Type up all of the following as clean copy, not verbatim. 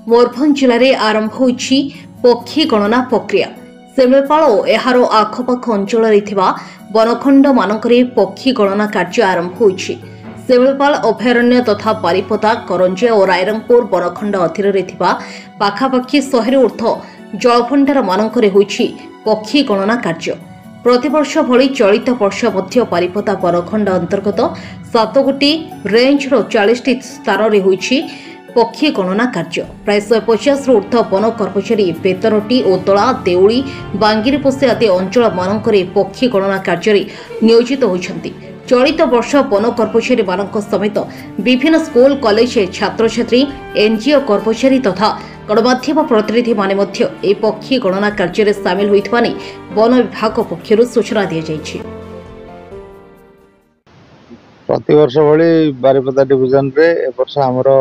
मयूरभंज जिले में आरंभ होइछि पक्षी गणना प्रक्रिया। शिमिळपाल और एहार आखपाख अंचल वनखंड मानकरे पक्षी गणना कार्य आरंभ होइछि। शिमिळपाल अभयारण्य तथा बारिपदा करंजे और रायरंगपुर वनखंड अधीन पाखापाखि 100 रु ऊर्ध्व जलभंडार मानकरे होइछि पक्षी गणना कार्य। प्रतिवर्ष भली चलित वर्ष मध्य बारिपदा वनखंड अंतर्गत 7 गोटी रेंज 40 स्थान में होइछि पक्षी गणना कार्य। प्राय 150 रु ऊर्ध्व वन कर्मचारी बेतनटी ओतला देउली बांगिरपोषी आदि अंचल मानकरे पक्षी गणना कार्य नियोजित होइछन्ति। चलित वर्ष वन कर्मचारी मानक समेत विभिन्न स्कूल कॉलेज छात्र छात्री एनजीओ कर्मचारी तथा गणमाध्यम प्रतिनिधि माने मध्य ए पक्षी गणना कार्य सामिल होइथबा नै वन विभाग पक्षरु सूचना दिया जायछि। प्रति वर्ष भली बारिपदा डिविजन रे ए वर्ष हमरो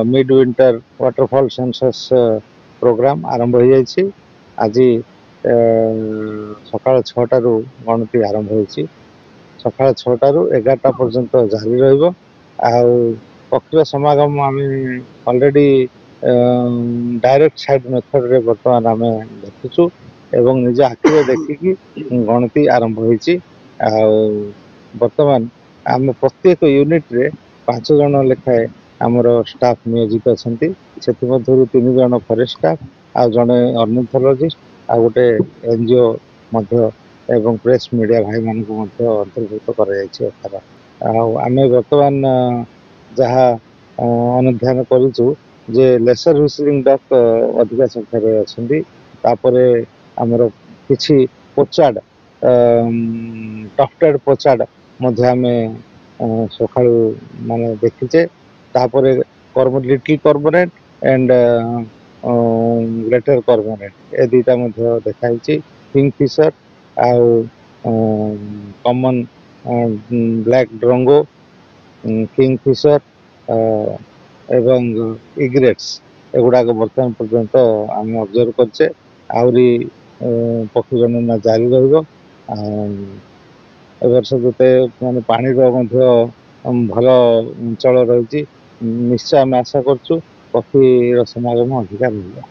mid winter waterfowl census programme आरंभ हो जाइछि। आज सकाळ 6टा रु गणति आरंभ होइछि। सकाळ 6टा रु 11टा पर्यंत जारी रहइबो। आ पक्षी समागम आम ऑलरेडी डायरेक्ट साइड मेथड रे वर्तमान आम देखुछु एवं निज आखिरे देखिकी गणति आरंभ होइछि। आ वर्तमान आम प्रत्येक यूनिट रे 5 जन लेखाए आमर स्टाफ नियोजित अछंती। सेति मध्यरु 3 जन फॉरेस्ट स्टाफ आ जने ऑर्निथोलॉजिस्ट आ गोटे एनजीओ मध्य एवं प्रेस मीडिया भाई मान को मध्य अंतर्भुक्त कर जायछि। आमे वर्तमान जहा अनुध्यान करूछु जे लेसर व्हिसलिंग डक अधिक संख्या रे अछंती। तापरे हमर किछि पोचाड टफ्टेड पोचाड मध्य आमे सकाळु माने देखिचे। तापरे little cormorant and greater cormorant ए दुईटा मध्य देखाइछि। किंगफिशर आउ कॉमन ब्लैक ड्रंगो किंगफिशर एवं इग्रेट्स एगुड़ा बर्तमान पर्यंत आम ऑब्जर्व करछे। आउरी पक्षी गणना जारी रहिबो। ए वर्ष जते माने पानी रो मध्य भल अंचल रही निश्चय आम आशा करछु पक्षी समागम अधिकार रहिबो।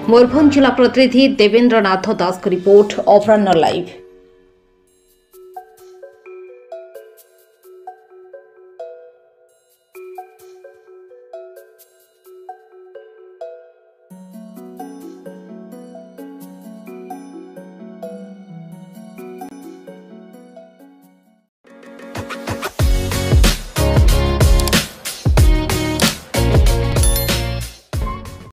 मयूरभंज जिला प्रतिनिधि देवेंद्र नाथ दास की रिपोर्ट अपराह्न लाइव।